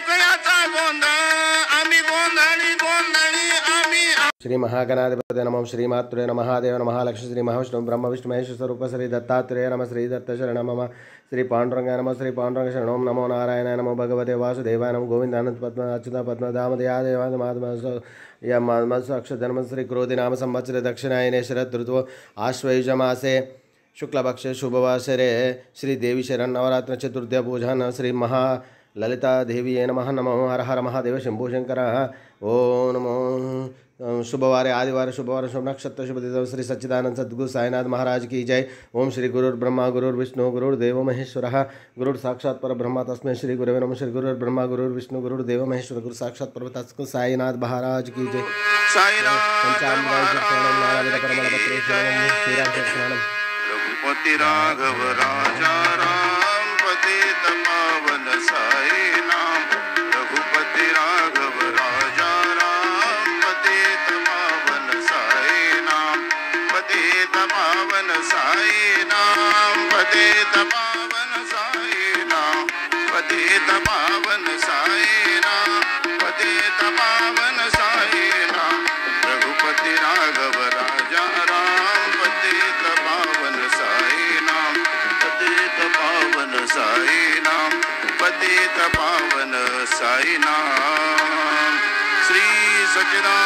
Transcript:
विषयाचा गोंधळ आम्ही गोंधळी गोंधळी आम्ही. श्री महागणाधिपते नमः श्री मात्रे नमः देव नमः लक्ष्मी श्री महाविष्णु ब्रह्म विष्णु महेश स्वरूप श्री दत्तात्रेय नमः श्री दत्त शरण मम श्री पांडुरंगाय नमः श्री पांडुरंग शरणों नमो नारायणाय नमो भगवते वासुदेवाय नमो गोविंदानंद पद्म अच्युत पद्म दामोदया देवाय माधव यमस अक्षजन्म श्री क्रोधि नाम संवत्सरे दक्षिणायने शरद ऋतु आश्वयुज मासे शुक्लपक्षे शुभवासरे श्री देवी शरण नवरात्र चतुर्थ्या पूजन श्री महा ललिता देवी नमः नमो हर हर महादेव शंभो शंकर ओम नमो शुभवारे आदिवार शुभवार शुभ नक्षत्र शुभ दिन श्री सच्चिदानंद सद्गुरु साईनाथ महाराज की जय। ओम श्री गुरुर्ब्रह्मा गुरुर्विष्णु गुरुर्देव महेश्वर गुरुर साक्षात् परब्रह्म तस्मै श्री गुरवे नमः। श्री गुरुर्ब्रह्मा गुरुर्विष्णु गुरुर्देव महेश्वर गुरु साक्षात् परब्रह्म तस्मै साईनाथ महाराज की जय। रघुपति राघव राजा राम पतित पावन साई नाम। रघुपति राघव राजा राम पतित पावन साई नाम। पतित पावन साई नाम। पतित पावन साई नाम। पतित पावन साई नाम। पतित पावन साई नाम। रघुपति राघव राजा राम पतित पावन साई नाम। पतित पावन साई नाम। पतित पावन साई नाम। श्री सच्चिदानंद